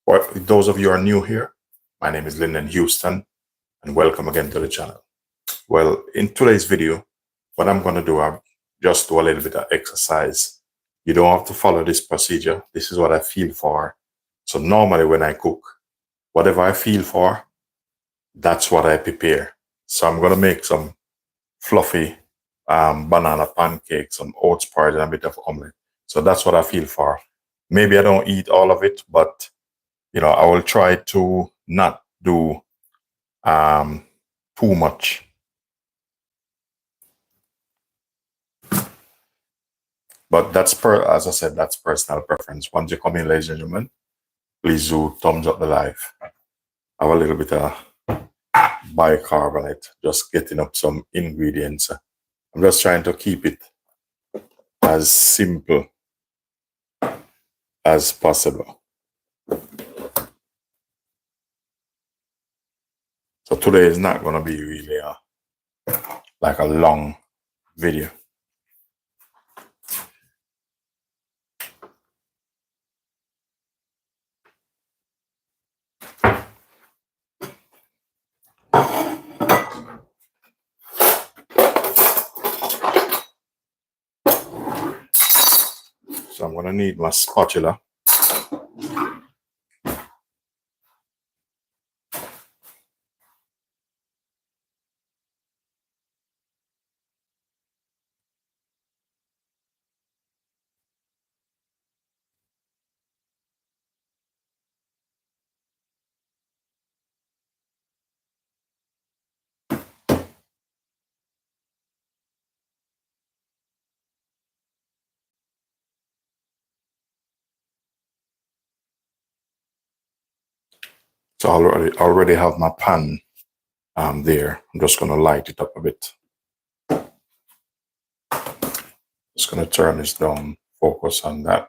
For those of you who are new here, my name is Linden Houston, and welcome again to the channel. Well, in today's video, what I'm going to do, I'll just do a little bit of exercise. You don't have to follow this procedure. This is what I feel for. So normally when I cook, whatever I feel for, that's what I prepare. So I'm going to make some fluffy banana pancakes, some oats porridge, and a bit of omelette. So that's what I feel for. Maybe I don't eat all of it, but I will try to not do too much. But as I said, that's personal preference. Once you come in, ladies and gentlemen, please do thumbs up the live. I have a little bit of bicarbonate, just getting up some ingredients. I'm just trying to keep it as simple as possible. So today is not going to be really like a long video. So I'm going to need my spatula. So I already have my pan there. I'm just going to light it up a bit. Just going to turn this down, focus on that.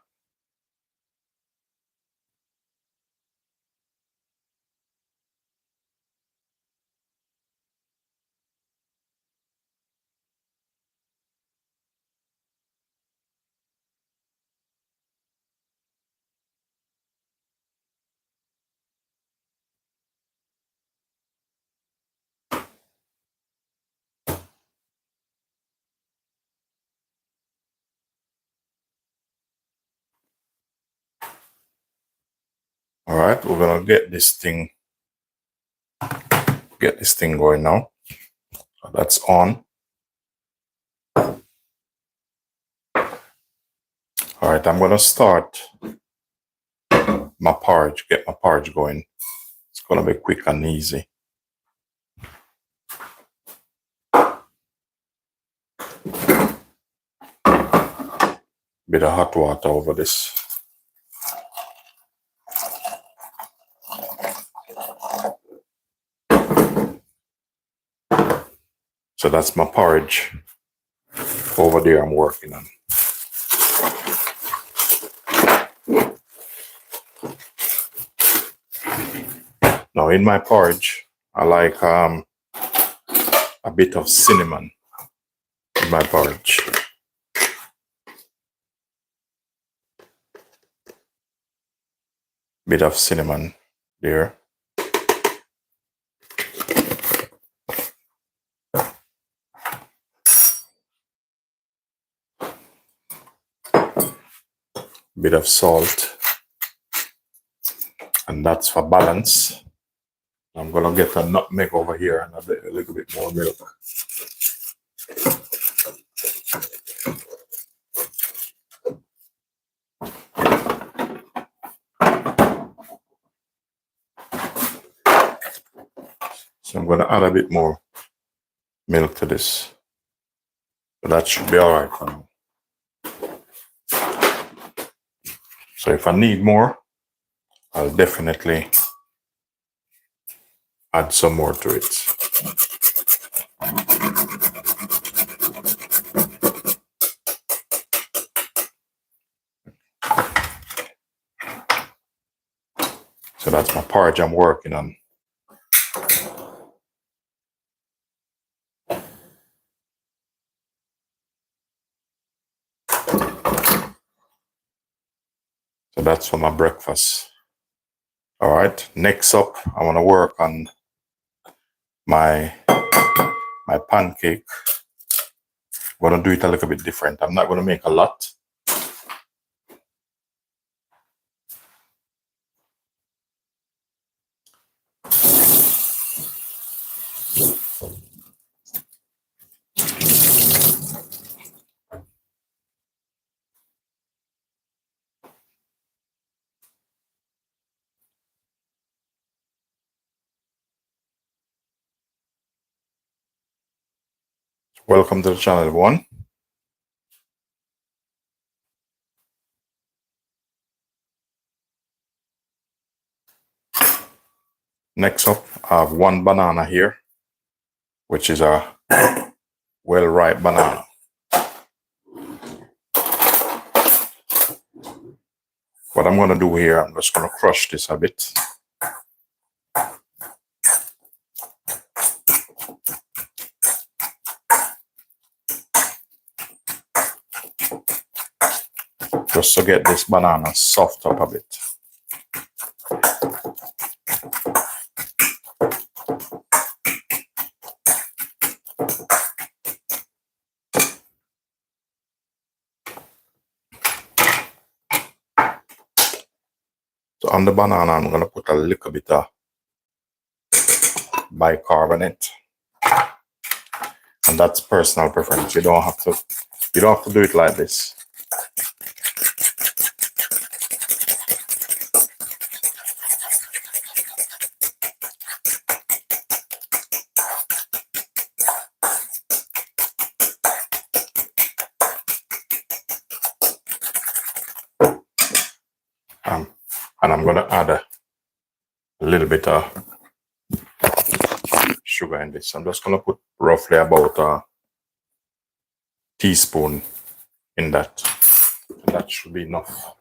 All right, we're gonna get this thing going now. So that's on. All right, I'm gonna start my porridge, get my porridge going. It's gonna be quick and easy. Bit of hot water over this. So that's my porridge over there I'm working on. Now in my porridge, I like a bit of cinnamon in my porridge. Bit of cinnamon there. Bit of salt, and that's for balance. I'm gonna get a nutmeg over here and a little bit more milk. So I'm gonna add a bit more milk to this. So that should be all right for now. So if I need more, I'll definitely add some more to it. So that's my porridge I'm working on. So that's for my breakfast. All right, next up, I want to work on my pancake. I'm going to do it a little bit different. I'm not going to make a lot. Welcome to the channel, everyone. Next up, I have one banana here, which is a well-ripe banana. What I'm going to do here, I'm just going to crush this a bit. Just to get this banana soft up a bit. So on the banana, I'm going to put a little bit of bicarbonate. And that's personal preference. You don't have to do it like this. And I'm going to add a little bit of sugar in this. I'm just going to put roughly about a teaspoon in that. That should be enough.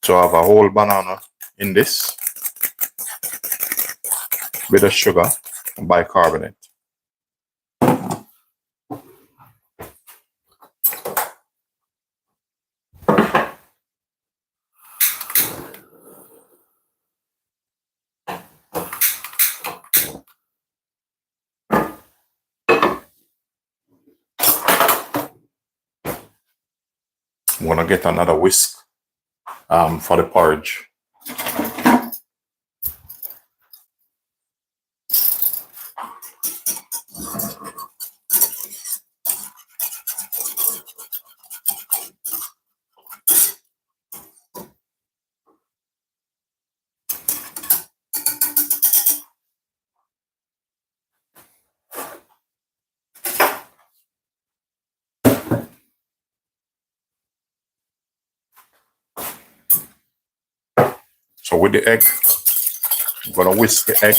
So I have a whole banana in this with the sugar and bicarbonate. I'm going to get another whisk for the porridge. So with the egg, I'm going to whisk the egg.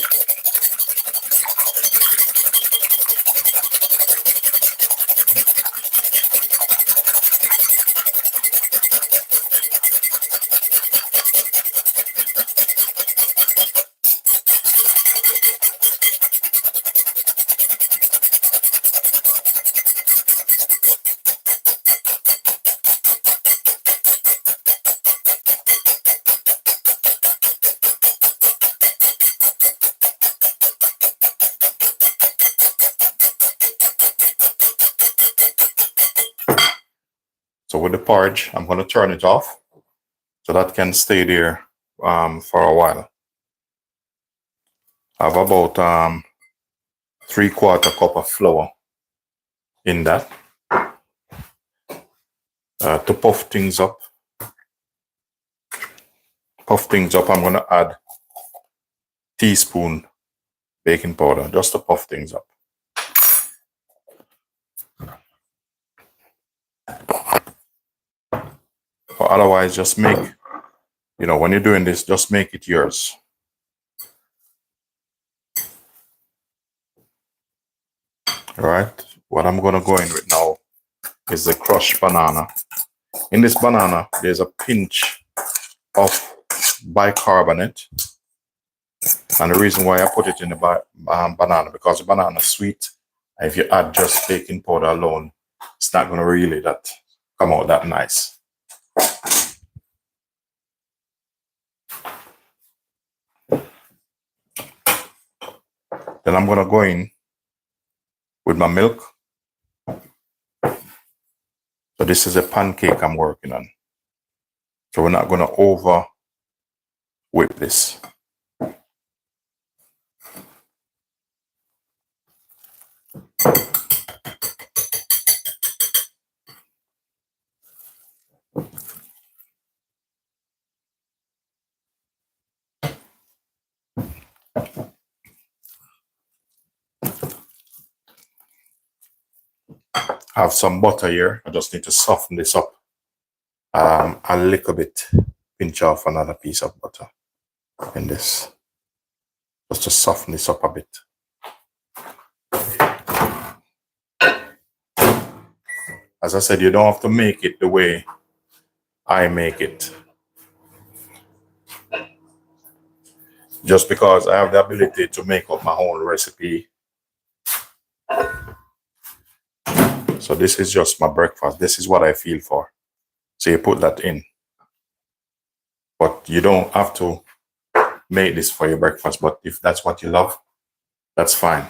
So with the porridge, I'm going to turn it off so that can stay there for a while. I have about 3/4 cup of flour in that to puff things up. I'm going to add teaspoon baking powder just to puff things up. Or otherwise, just make, when you're doing this, just make it yours. All right, what I'm going to go in with now is the crushed banana. In this banana, there's a pinch of bicarbonate. And the reason why I put it in the banana, because the banana is sweet. And if you add just baking powder alone, it's not going to really that come out that nice. Then I'm gonna go in with my milk. So this is a pancake I'm working on. So we're not gonna over whip this. I have some butter here. I just need to soften this up a little bit. Pinch off another piece of butter in this, just to soften this up a bit. As I said, you don't have to make it the way I make it. Just because I have the ability to make up my own recipe. So this is just my breakfast. This is what I feel for. So you put that in. But you don't have to make this for your breakfast. But if that's what you love, that's fine.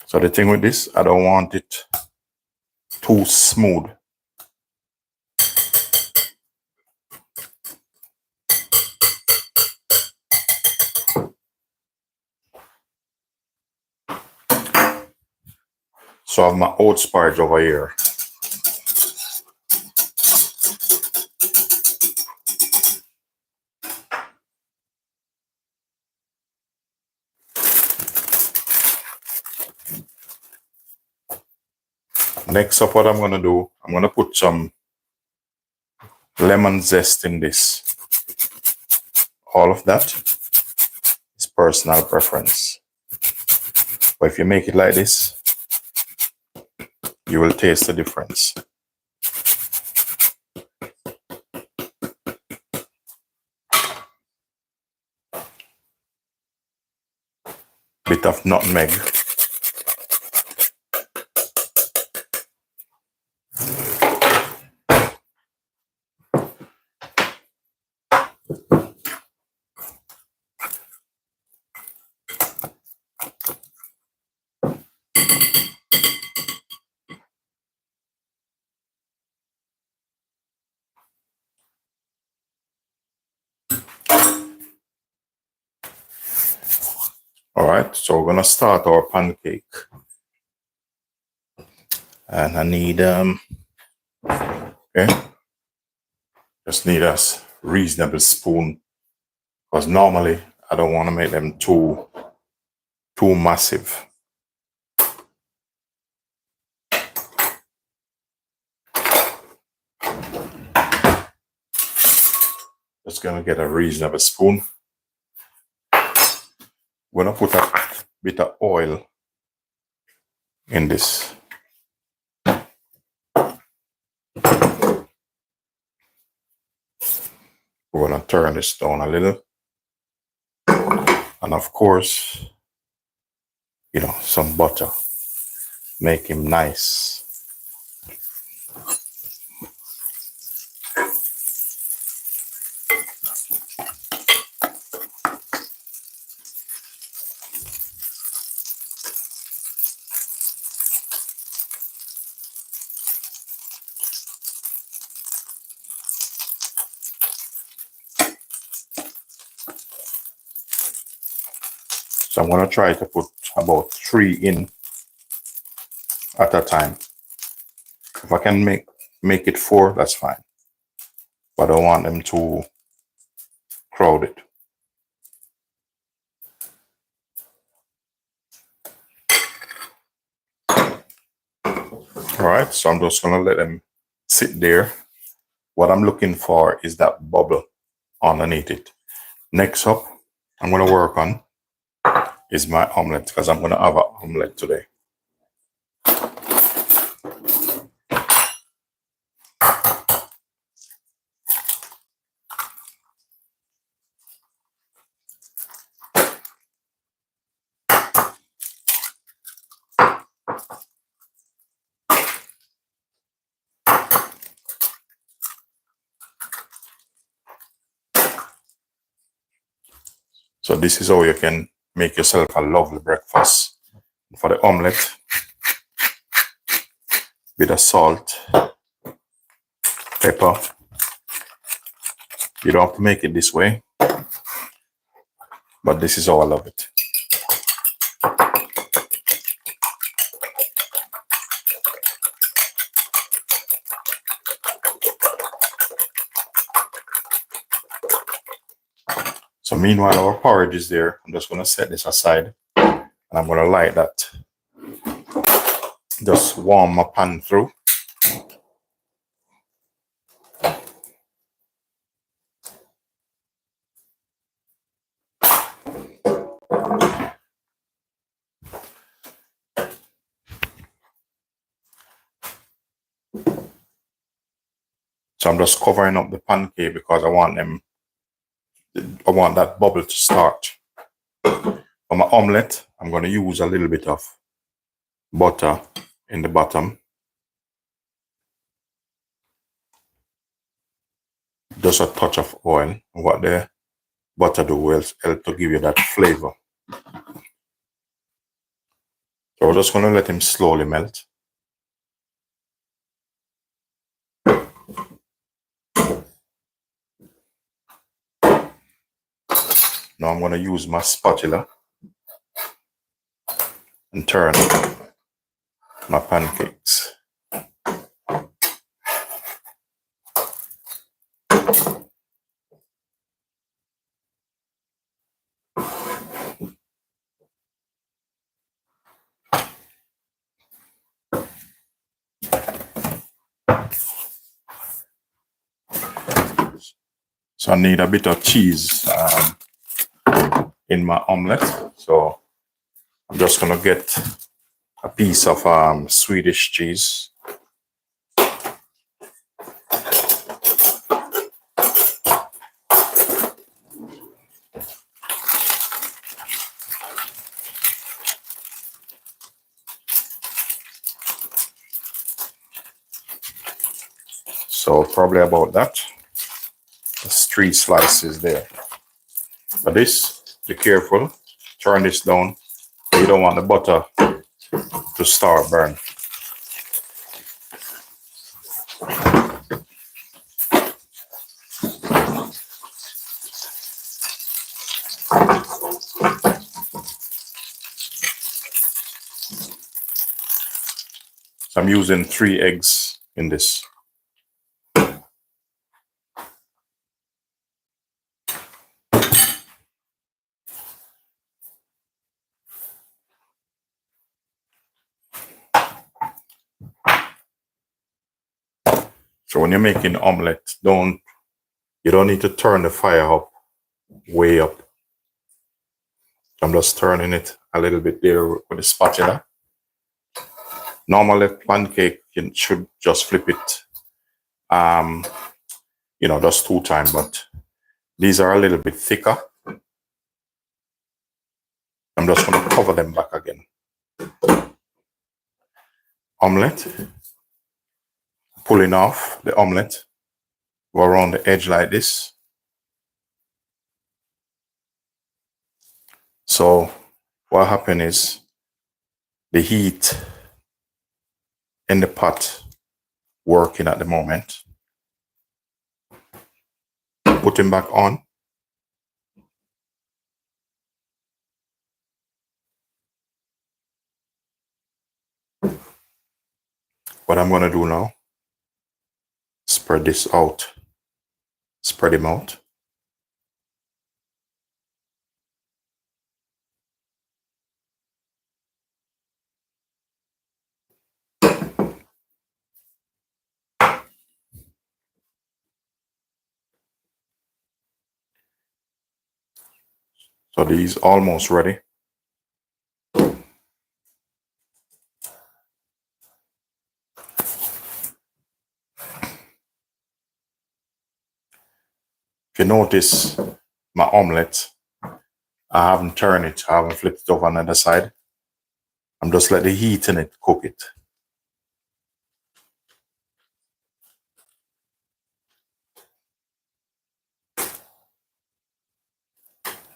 So the thing with this, I don't want it too smooth. So I have my oats porridge over here. Next up, what I'm going to do, I'm going to put some lemon zest in this. All of that is personal preference. But if you make it like this, you will taste the difference. Bit of nutmeg. All right, so we're gonna start our pancake. And I need, okay, just need a reasonable spoon, because normally I don't want to make them too massive. Just gonna get a reasonable spoon. We're gonna put a bit of oil in this. We're gonna turn this down a little. And of course, you know, some butter. Make him nice. So I'm going to try to put about 3 in at a time. If I can make it 4, that's fine. But I don't want them too crowded. All right, so I'm just going to let them sit there. What I'm looking for is that bubble underneath it. Next up, I'm going to work on is my omelette, because I'm going to have an omelette today. So this is how you can make yourself a lovely breakfast. For the omelette, bit of salt, pepper. You don't have to make it this way, but this is how I love it. So meanwhile, our porridge is there. I'm just going to set this aside, and I'm going to light that. Just warm my pan through. So I'm just covering up the pancake because I want that bubble to start. For my omelette, I'm going to use a little bit of butter in the bottom. Just a touch of oil. What the butter do will help to give you that flavor. So we're just going to let him slowly melt. Now I'm going to use my spatula and turn my pancakes. So I need a bit of cheese in my omelette. So I'm just going to get a piece of Swedish cheese. So probably about that. There's 3 slices there. For this, be careful. Turn this down. You don't want the butter to start burn. So I'm using 3 eggs in this. So when you're making omelette, you don't need to turn the fire up, way up. I'm just turning it a little bit there with the spatula. Normally, pancake, you should just flip it, just 2 times, but these are a little bit thicker. I'm just going to cover them back again. Omelette. Pulling off the omelette. Go around the edge like this. So what happened is the heat in the pot working at the moment. Put him back on. What I'm going to do now, spread this out. Spread him out. So these almost ready. If you notice my omelette, I haven't turned it, I haven't flipped it over on the other side. I'm just letting the heat in it cook it.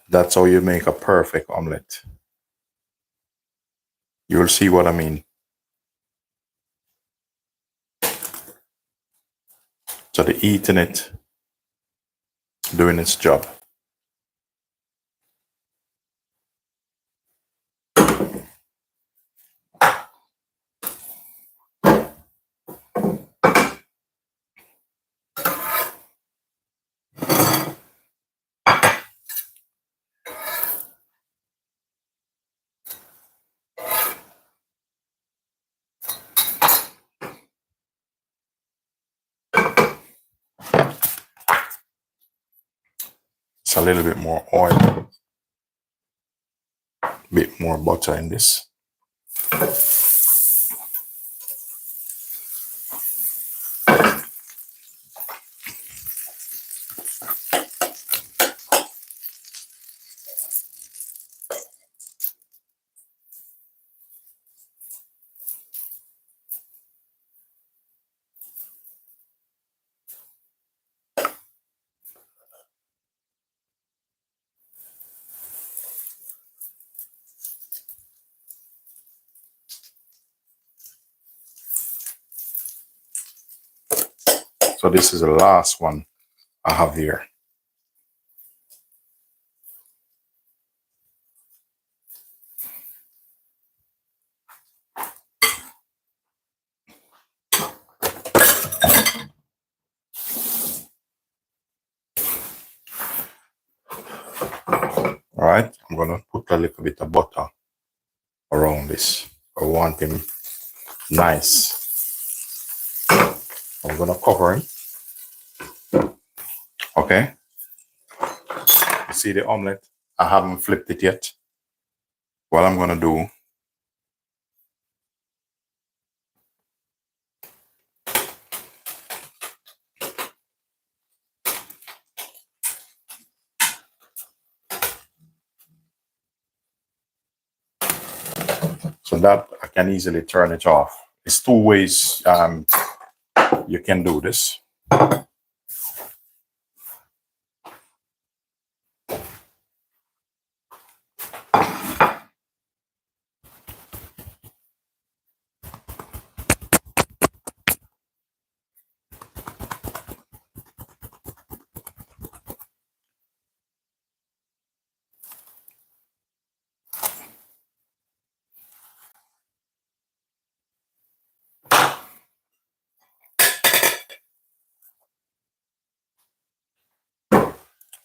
That's how you make a perfect omelette. You'll see what I mean. So the heat in it doing its job. It's a little bit more oil, a bit more butter in this. So this is the last one I have here. All right, I'm gonna put a little bit of butter around this. I want him nice. I'm gonna cover it. Okay. You see the omelette? I haven't flipped it yet. What I'm gonna do, so that I can easily turn it off. It's two ways you can do this.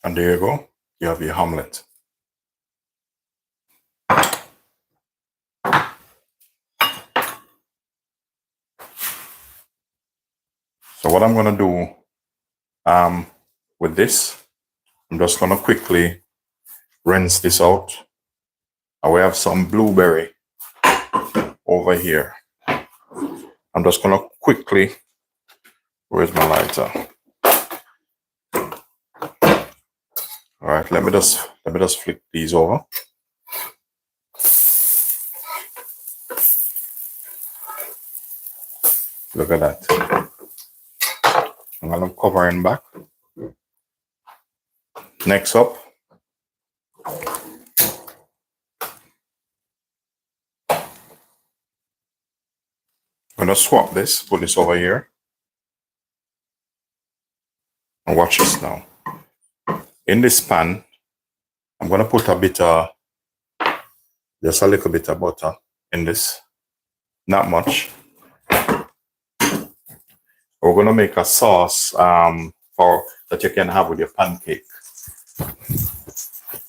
And there you go. You have your omelette. So what I'm gonna do with this, I'm just gonna quickly rinse this out. And we have some blueberry over here. I'm just gonna quickly, where's my lighter? All right, let me just flip these over. Look at that. I'm gonna cover it back. Next up, I'm gonna swap this, put this over here. And watch this now. In this pan, I'm gonna put a bit of, just a little bit of butter in this. Not much. We're gonna make a sauce for that you can have with your pancake.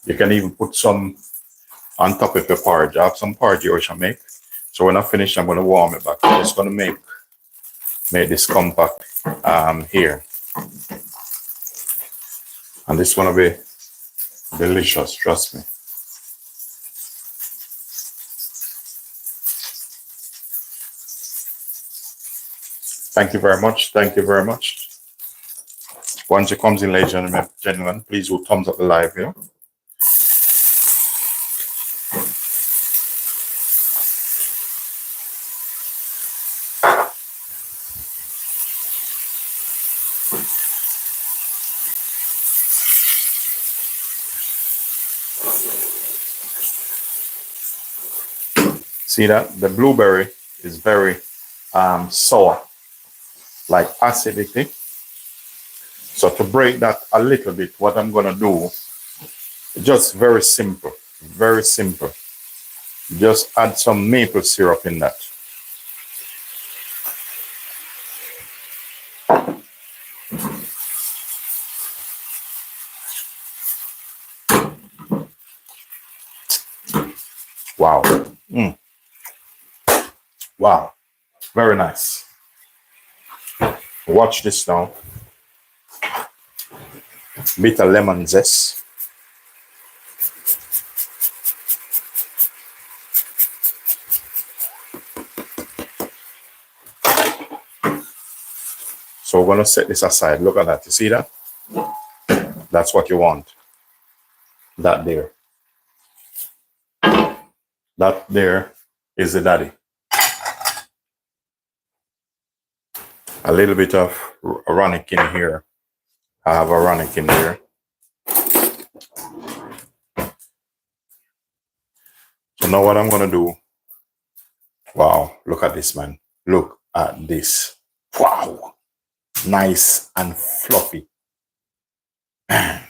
You can even put some on top of your porridge. I have some porridge which I make. So when I finish, I'm gonna warm it back. I'm just gonna make this compact here. And this is gonna be delicious, trust me. Thank you very much. Thank you very much. Once it comes in, ladies and gentlemen, please do thumbs up the live here. See that? The blueberry is very sour, like acidity. So to break that a little bit, what I'm gonna do, just very simple, very simple. Just add some maple syrup in that. Wow. Wow. Very nice. Watch this now. Bit of lemon zest. So we're gonna set this aside. Look at that. You see that? That's what you want. That there. That there is the daddy. A little bit of aromatic in here. I have aromatic in here. So now what I'm gonna do, wow, look at this, man. Look at this. Wow. Nice and fluffy. Man.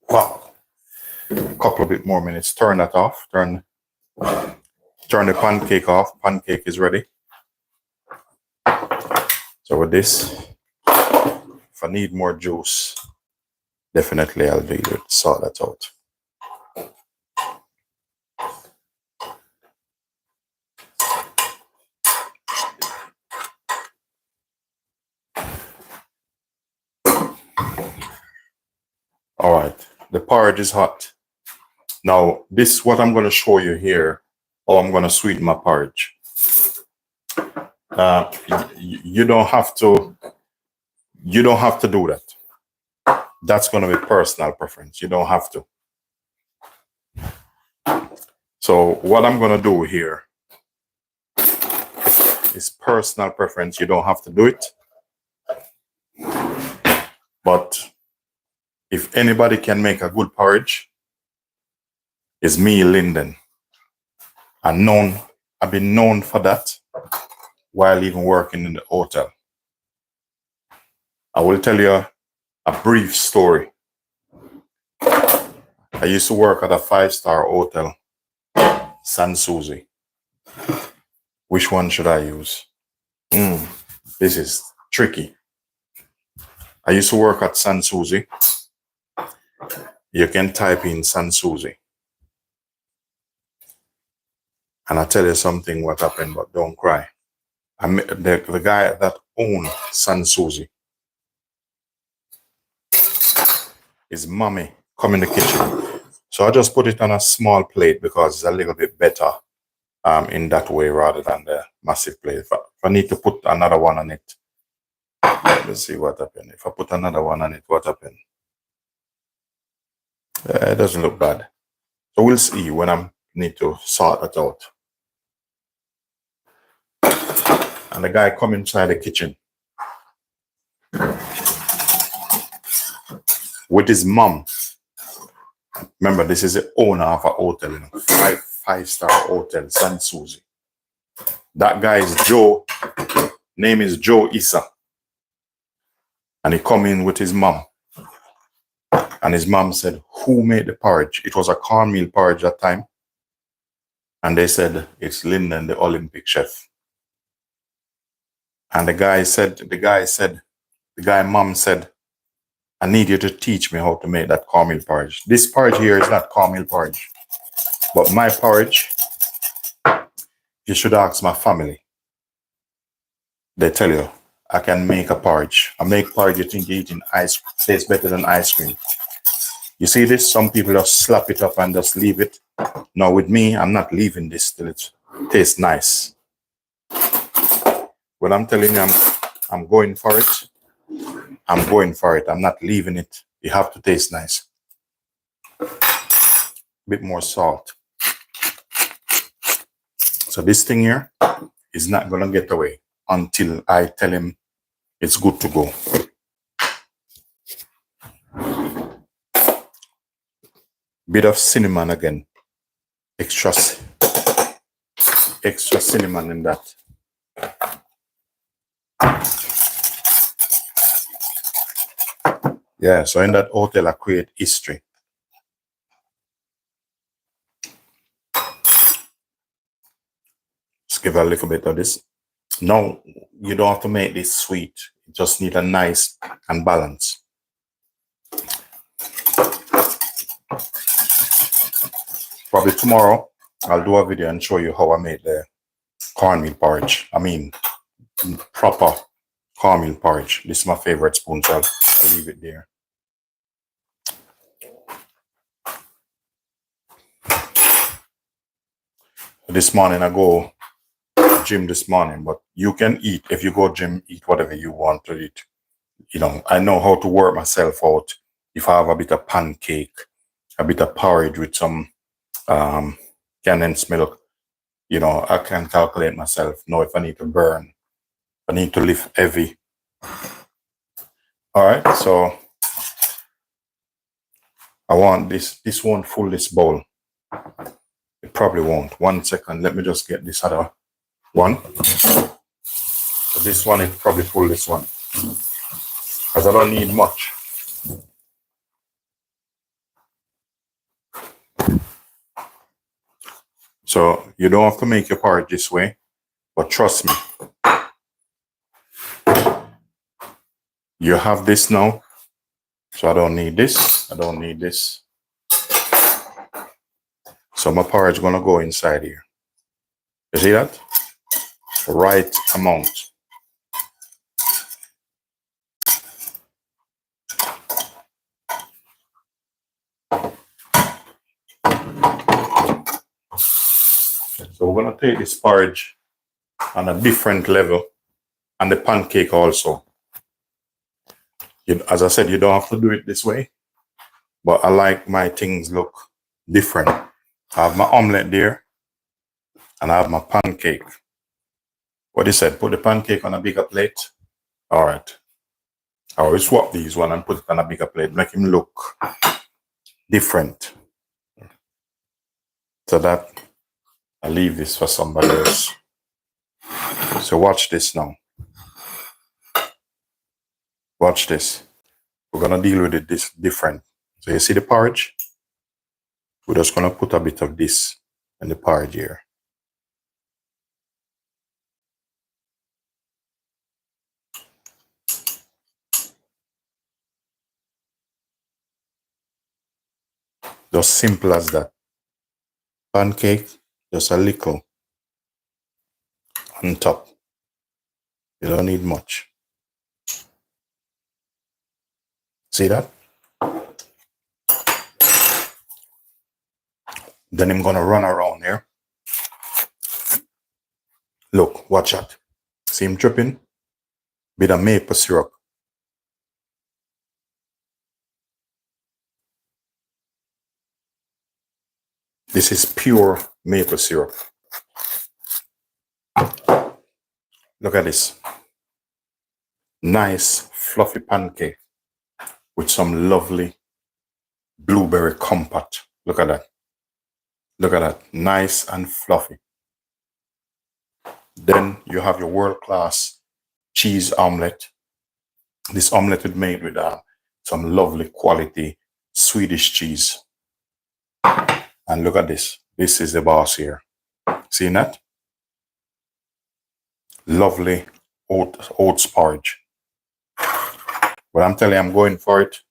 Wow. A couple of bit more minutes. Turn that off. Turn the pancake off. Pancake is ready. So with this, if I need more juice, definitely I'll do it. Sort that out. All right, the porridge is hot. Now, this is what I'm going to show you here, how I'm going to sweeten my porridge. You don't have to do that. That's going to be personal preference. You don't have to. So what I'm going to do here is personal preference. You don't have to do it. But if anybody can make a good porridge, it's me, Linden. I've been known for that while even working in the hotel. I will tell you a brief story. I used to work at a 5-star hotel, San Susie. Which one should I use? This is tricky. I used to work at San Susie. You can type in San Susie. And I'll tell you something what happened, but don't cry. The guy that owned San Susie, his mommy come in the kitchen. So I just put it on a small plate because it's a little bit better in that way rather than the massive plate. If I need to put another one on it, let's see what happened. If I put another one on it, what happened? It doesn't look bad. So we'll see when I need to sort it out. And the guy come inside the kitchen with his mom. Remember, this is the owner of a hotel, you know, five-star hotel, San Susie. That guy is Joe. Name is Joe Issa. And he come in with his mom. And his mom said, who made the porridge? It was a cornmeal porridge that time. And they said, it's Linden, the Olympic chef. And the mom said, I need you to teach me how to make that cornmeal porridge. This porridge here is not cornmeal porridge. But my porridge, you should ask my family. They tell you, I can make a porridge. I make porridge you think you're eating ice, tastes better than ice cream. You see this? Some people just slap it up and just leave it. Now with me, I'm not leaving this till it tastes nice. When I'm telling you I'm going for it, I'm going for it. I'm not leaving it. You have to taste nice. A bit more salt. So this thing here is not gonna get away until I tell him it's good to go. Bit of cinnamon again. Extra cinnamon in that. Yeah, so in that hotel I create history. Just give a little bit of this. No, you don't have to make this sweet. You just need a nice and balance. Probably tomorrow I'll do a video and show you how I made the cornmeal porridge. I mean, proper cornmeal porridge. This is my favorite spoon, so I'll leave it there. This morning I go gym this morning, but you can eat, if you go gym, eat whatever you want to eat. You know, I know how to work myself out. If I have a bit of pancake, a bit of porridge with some condensed milk, you know, I can calculate myself, know if I need to burn, if I need to lift heavy. All right, so I want this won't fill this bowl. It probably won't. 1 second, let me just get this other one. So this one, it probably full this one, because I don't need much. So you don't have to make your porridge this way, but trust me, you have this now. So I don't need this. I don't need this. So my porridge gonna go inside here. You see that? Right amount. So we're gonna take this porridge on a different level, and the pancake also. As I said, you don't have to do it this way, but I like my things look different. I have my omelette there, and I have my pancake. What he said, put the pancake on a bigger plate. All right. I will swap these one and put it on a bigger plate, make him look different. So that I leave this for somebody else. So watch this now. Watch this. We're gonna deal with it this different. So you see the porridge? We're just gonna put a bit of this in the porridge here. Just simple as that. Pancake, just a little on top. You don't need much. See that? Then I'm gonna run around here. Look, watch that. See him dripping? Bit of maple syrup. This is pure maple syrup. Look at this. Nice fluffy pancake with some lovely blueberry compote. Look at that. Look at that. Nice and fluffy. Then you have your world-class cheese omelette. This omelette is made with some lovely quality Swedish cheese. And look at this. This is the boss here. See that? Lovely oats porridge. But I'm telling you, I'm going for it.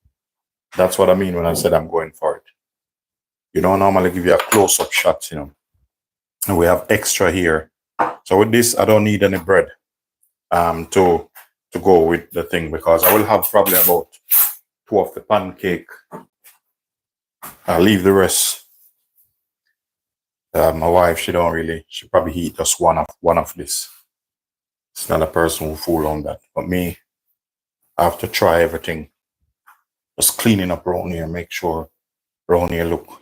That's what I mean when I said I'm going for it. You don't normally give you a close-up shot, you know. And we have extra here. So with this, I don't need any bread to go with the thing, because I will have probably about 2 of the pancake. I'll leave the rest. My wife, she probably eat just one of this. It's not a person who fool on that. But me, I have to try everything. Just cleaning up around here, make sure around here look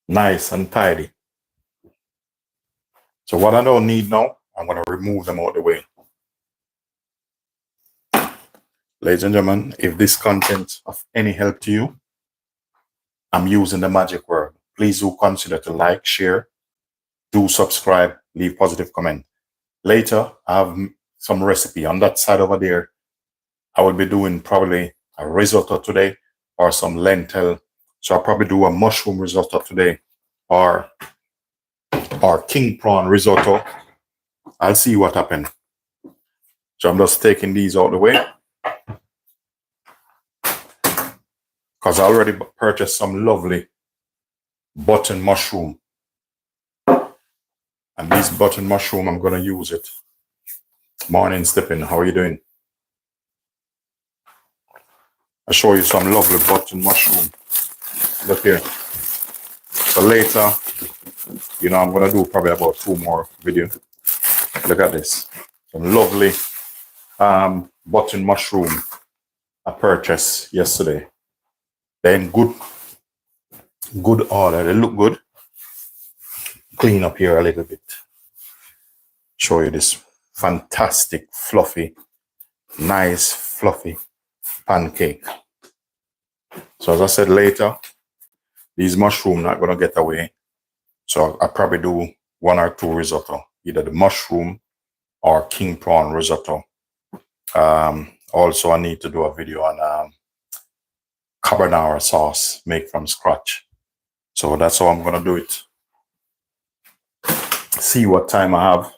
nice and tidy. So what I don't need now, I'm going to remove them out the way. Ladies and gentlemen, if this content of any help to you, I'm using the magic word. Please do consider to like, share, do subscribe, leave positive comment. Later, I have some recipe on that side over there. I will be doing probably a risotto today or some lentil. So I'll probably do a mushroom risotto today or king prawn risotto. I'll see what happens. So I'm just taking these out of the way because I already purchased some lovely button mushroom. And this button mushroom, I'm going to use it. Morning, Stephen. How are you doing? I'll show you some lovely button mushroom. Look here. So later, you know, I'm going to do probably about 2 more videos. Look at this. Some lovely button mushroom I purchased yesterday. They're in good order. They look good. Clean up here a little bit. Show you this fantastic, fluffy, nice, fluffy pancake. So as I said later, these mushrooms not gonna get away. So I'll probably do 1 or 2 risotto, either the mushroom or king prawn risotto. Also, I need to do a video on carbonara sauce made from scratch. So that's how I'm gonna do it. See what time I have.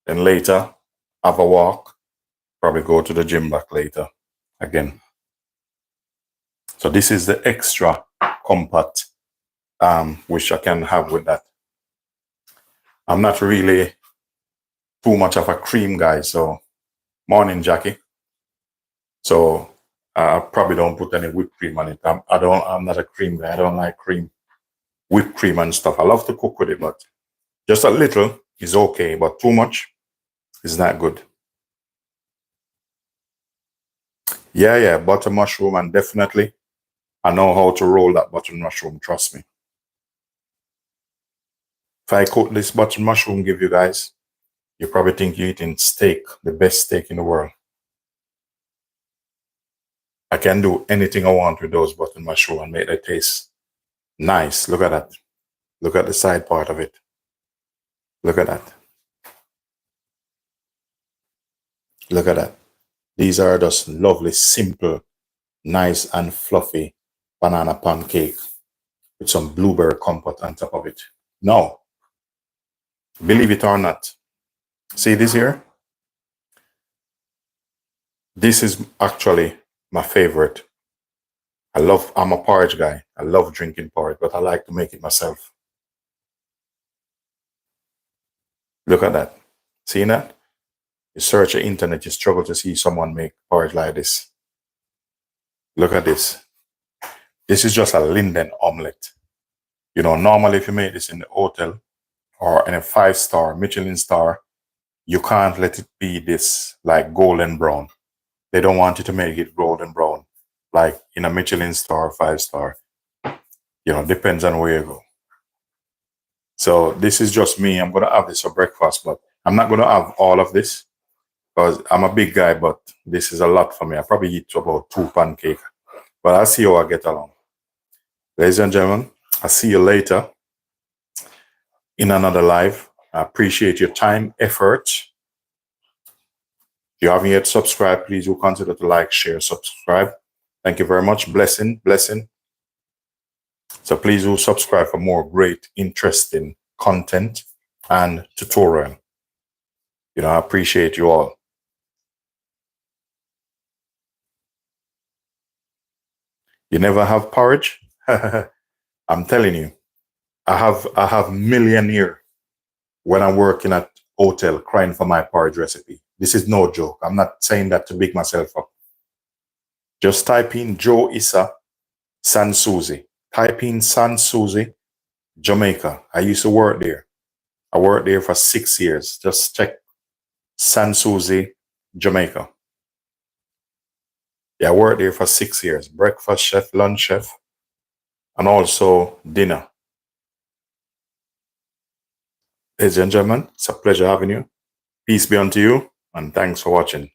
Then later, have a walk. Probably go to the gym back later again. So this is the extra compact, which I can have with that. I'm not really too much of a cream guy, so morning, Jackie. So I probably don't put any whipped cream on it. I'm not a cream guy. I don't like cream, whipped cream and stuff. I love to cook with it, but just a little is okay, but too much is not good. Yeah, butter mushroom, and definitely I know how to roll that butter mushroom, trust me. If I cook this butter mushroom give you guys, you probably think you're eating steak, the best steak in the world. I can do anything I want with those butter mushroom and make it taste nice. Look at that. Look at the side part of it. Look at that. Look at that. These are just lovely, simple, nice and fluffy banana pancake with some blueberry compote on top of it. Now, believe it or not, see this here? This is actually my favorite. I'm a porridge guy. I love drinking porridge, but I like to make it myself. Look at that. See that? You search the internet, you struggle to see someone make porridge like this. Look at this. This is just a Linden omelette. You know, normally if you make this in the hotel or in a 5-star, Michelin star, you can't let it be this like golden brown. They don't want you to make it golden brown, like in a Michelin star, 5-star. You know, depends on where you go. So this is just me. I'm going to have this for breakfast, but I'm not going to have all of this because I'm a big guy, but this is a lot for me. I probably eat about 2 pancakes, but I'll see how I get along. Ladies and gentlemen, I'll see you later in another live. I appreciate your time, effort. If you haven't yet subscribed, please do consider to like, share, subscribe. Thank you very much. Blessing. So please do subscribe for more great, interesting content and tutorial. You know, I appreciate you all. You never have porridge? I'm telling you, I have millionaire when I'm working at hotel crying for my porridge recipe. This is no joke. I'm not saying that to big myself up. Just type in Joe Issa San Susie. Type in San Susie, Jamaica. I used to work there. I worked there for 6 years. Just check Jamaica. Yeah, I worked there for 6 years. Breakfast chef, lunch chef, and also dinner. Ladies and gentlemen, it's a pleasure having you. Peace be unto you, and thanks for watching.